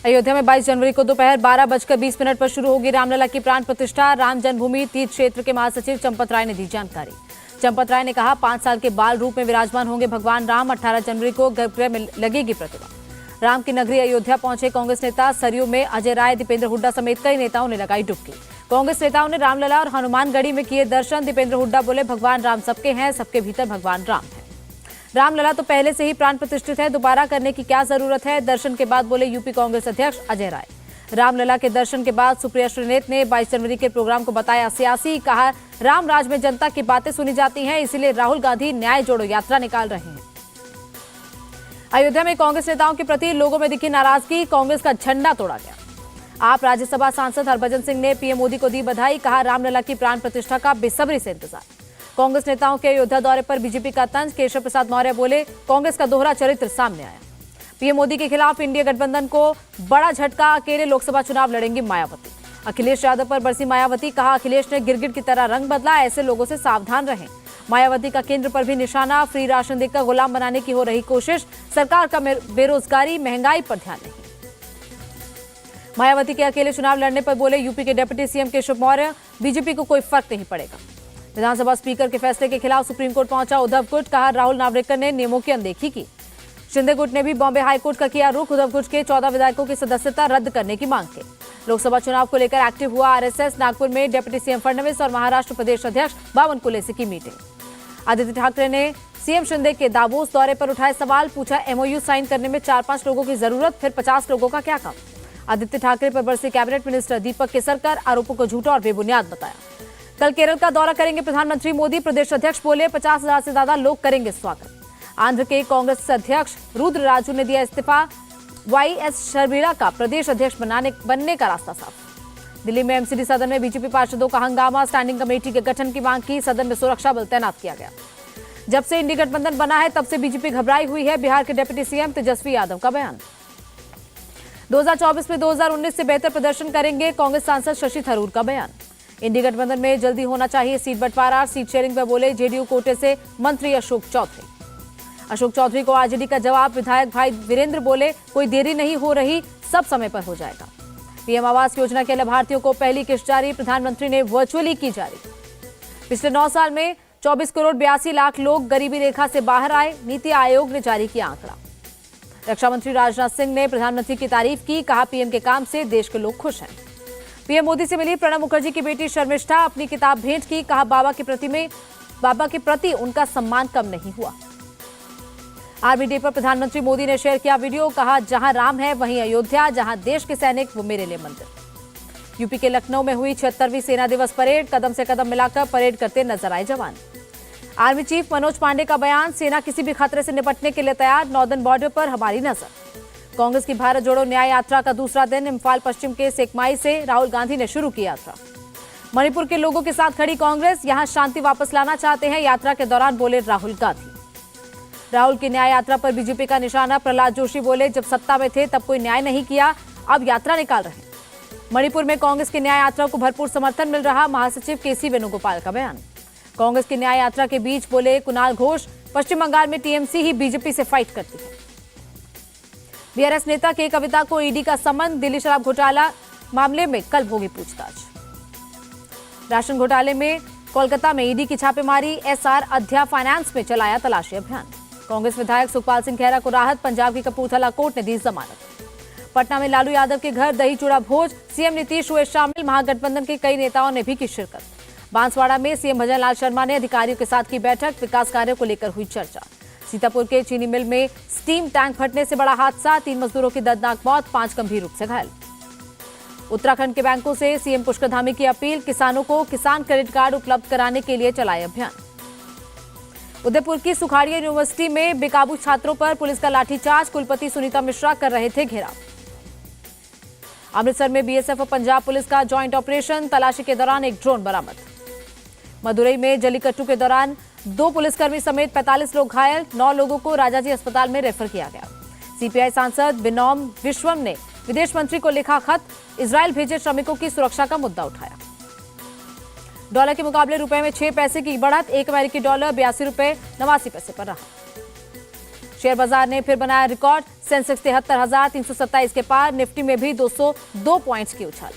अयोध्या में 22 जनवरी को दोपहर 12:20 पर शुरू होगी रामलला की प्राण प्रतिष्ठा। राम जन्मभूमि तीर्थ क्षेत्र के महासचिव चंपत राय ने दी जानकारी। चंपत राय ने कहा, 5 साल के बाल रूप में विराजमान होंगे भगवान राम। 18 जनवरी को गर्भगृह में लगेगी प्रतिमा। राम की नगरी अयोध्या पहुंचे कांग्रेस नेता। सरयू में अजय राय, दीपेंद्र हुड्डा समेत कई नेताओं ने लगाई डुबकी। कांग्रेस नेताओं ने रामलला और हनुमानगढ़ी में किए दर्शन। दीपेंद्र हुड्डा बोले, भगवान राम सबके हैं, सबके भीतर भगवान राम है। रामलला तो पहले से ही प्राण प्रतिष्ठित है, दोबारा करने की क्या जरूरत है। दर्शन के बाद बोले यूपी कांग्रेस अध्यक्ष अजय राय। रामलला के दर्शन के बाद सुप्रिया श्रीनेत ने 22 जनवरी के प्रोग्राम को बताया सियासी। कहा, राम राज में जनता की बातें सुनी जाती हैं, इसीलिए राहुल गांधी न्याय जोड़ो यात्रा निकाल रहे हैं। अयोध्या में कांग्रेस नेताओं के प्रति लोगों में दिखी नाराजगी। कांग्रेस का झंडा तोड़ा गया। आप राज्यसभा सांसद हरभजन सिंह ने पीएम मोदी को दी बधाई। कहा, रामलला की प्राण प्रतिष्ठा का बेसब्री से इंतजार। कांग्रेस नेताओं के अयोध्या दौरे पर बीजेपी का तंज। केशव प्रसाद मौर्य बोले, कांग्रेस का दोहरा चरित्र सामने आया। पीएम मोदी के खिलाफ इंडिया गठबंधन को बड़ा झटका। अकेले लोकसभा चुनाव लड़ेंगी मायावती। अखिलेश यादव पर बरसी मायावती। कहा, अखिलेश ने गिरगिट की तरह रंग बदला, ऐसे लोगों से सावधान रहें। मायावती का केंद्र पर भी निशाना। फ्री राशन देकर गुलाम बनाने की हो रही कोशिश। सरकार का बेरोजगारी महंगाई पर ध्यान नहीं। मायावती के अकेले चुनाव लड़ने पर बोले यूपी के deputy CM Keshav Maurya, BJP को कोई फर्क नहीं पड़ेगा। विधानसभा स्पीकर के फैसले के खिलाफ सुप्रीम कोर्ट पहुंचा उद्धव गुट। कहा, राहुल नार्वेकर ने नियमों की अनदेखी की। शिंदे गुट ने भी बॉम्बे हाईकोर्ट का किया रुख। उद्धव गुट के 14 विधायकों की सदस्यता रद्द करने की मांग की। लोकसभा चुनाव को लेकर एक्टिव हुआ आरएसएस। नागपुर में डिप्टी सीएम फडणवीस और महाराष्ट्र प्रदेश अध्यक्ष बावनकुले से की मीटिंग। आदित्य ठाकरे ने सीएम शिंदे के दावोस दौरे पर उठाए सवाल। पूछा, एमओयू साइन करने में 4-5 लोगों की जरूरत, फिर 50 लोगों का क्या काम। आदित्य ठाकरे पर बरसे कैबिनेट मिनिस्टर दीपक केसरकर। आरोपों को झूठा और बेबुनियाद बताया। कल केरल का दौरा करेंगे प्रधानमंत्री मोदी। प्रदेश अध्यक्ष बोले, 50,000 से ज्यादा लोग करेंगे स्वागत। आंध्र के कांग्रेस अध्यक्ष रुद्र राजू ने दिया इस्तीफा। वाईएस शर्मिला का प्रदेश अध्यक्ष बनने का रास्ता साफ। दिल्ली में एमसीडी सदन में बीजेपी पार्षदों का हंगामा। स्टैंडिंग कमेटी के गठन की मांग की। सदन में सुरक्षा बल तैनात किया गया। जब से इंडी गठबंधन बना है तब से बीजेपी घबराई हुई है। बिहार के डिप्टी सीएम तेजस्वी यादव का बयान। 2024 में 2019 से बेहतर प्रदर्शन करेंगे। कांग्रेस सांसद शशि थरूर का बयान। इंडी गठबंधन में जल्दी होना चाहिए सीट बंटवारा। सीट शेयरिंग पर बोले जेडीयू कोटे से मंत्री अशोक चौधरी। अशोक चौधरी को आरजेडी का जवाब। विधायक भाई वीरेंद्र बोले, कोई देरी नहीं हो रही, सब समय पर हो जाएगा। पीएम आवास योजना के लाभार्थियों को पहली किस्त जारी। प्रधानमंत्री ने वर्चुअली की जारी। पिछले 9 साल में 24 करोड़ 82 लाख लोग गरीबी रेखा से बाहर आए। नीति आयोग ने जारी किया आंकड़ा। रक्षा मंत्री राजनाथ सिंह ने प्रधानमंत्री की तारीफ की। कहा, पीएम के काम से देश के लोग खुश हैं। पीएम मोदी से मिली प्रणब मुखर्जी की बेटी शर्मिष्ठा। अपनी किताब भेंट की। कहा, बाबा के प्रति उनका सम्मान कम नहीं हुआ। आर्मी डे पर प्रधानमंत्री मोदी ने शेयर किया वीडियो। कहा, जहां राम है वहीं अयोध्या, जहां देश के सैनिक वो मेरे लिए मंदिर। यूपी के लखनऊ में हुई 76वीं सेना दिवस परेड। कदम से कदम मिलाकर परेड करते नजर आए जवान। आर्मी चीफ मनोज पांडे का बयान। सेना किसी भी खतरे से निपटने के लिए तैयार। नॉर्दर्न बॉर्डर पर हमारी नजर। कांग्रेस की भारत जोड़ो न्याय यात्रा का दूसरा दिन। इम्फाल पश्चिम के सेकमाई से राहुल गांधी ने शुरू की यात्रा। मणिपुर के लोगों के साथ खड़ी कांग्रेस। यहां शांति वापस लाना चाहते हैं, यात्रा के दौरान बोले राहुल गांधी। राहुल की न्याय यात्रा पर बीजेपी का निशाना। प्रहलाद जोशी बोले, जब सत्ता में थे तब कोई न्याय नहीं किया, अब यात्रा निकाल रहे हैं। मणिपुर में कांग्रेस की न्याय यात्रा को भरपूर समर्थन मिल रहा। महासचिव केसी वेणुगोपाल का बयान। कांग्रेस की न्याय यात्रा के बीच बोले कुणाल घोष, पश्चिम बंगाल में टीएमसी ही बीजेपी से फाइट करती है। बीआरएस नेता के कविता को ईडी का समन। दिल्ली शराब घोटाला मामले में कल होगी पूछताछ। राशन घोटाले में कोलकाता में ईडी की छापेमारी। एसआर अध्या फाइनेंस में चलाया तलाशी अभियान। कांग्रेस विधायक सुखपाल सिंह खैरा को राहत। पंजाब की कपूरथला कोर्ट ने दी जमानत। पटना में लालू यादव के घर दही चूड़ा भोज। सीएम नीतीश हुए शामिल। महागठबंधन के कई नेताओं ने भी की शिरकत। बांसवाड़ा में सीएम भजनलाल शर्मा ने अधिकारियों के साथ की बैठक। विकास कार्यों को लेकर हुई चर्चा। सीतापुर के चीनी मिल में स्टीम टैंक फटने से बड़ा हादसा। 3 मजदूरों की दर्दनाक मौत, 5 गंभीर रूप से घायल। उत्तराखंड के बैंकों से सीएम पुष्कर धामी की अपील। किसानों को किसान क्रेडिट कार्ड उपलब्ध कराने के लिए चलाए अभियान। उदयपुर की सुखाड़िया यूनिवर्सिटी में बेकाबू छात्रों पर पुलिस का लाठीचार्ज। कुलपति सुनीता मिश्रा कर रहे थे घेराव। अमृतसर में बीएसएफ और पंजाब पुलिस का जॉइंट ऑपरेशन। तलाशी के दौरान एक ड्रोन बरामद। मदुरई में जलीकट्टू के दौरान 2 पुलिसकर्मी समेत 45 लोग घायल। 9 लोगों को राजाजी अस्पताल में रेफर किया गया। सीपीआई सांसद बिनोम विश्वम ने विदेश मंत्री को लिखा खत। इजरायल भेजे श्रमिकों की सुरक्षा का मुद्दा उठाया। डॉलर के मुकाबले रुपए में 6 पैसे की बढ़त। 1 अमेरिकी डॉलर 82 रुपए 89 पैसे पर रहा। शेयर बाजार ने फिर बनाया रिकॉर्ड। सेंसेक्स 73,327 के पार, निफ्टी में भी 202 पॉइंट्स की उछाल।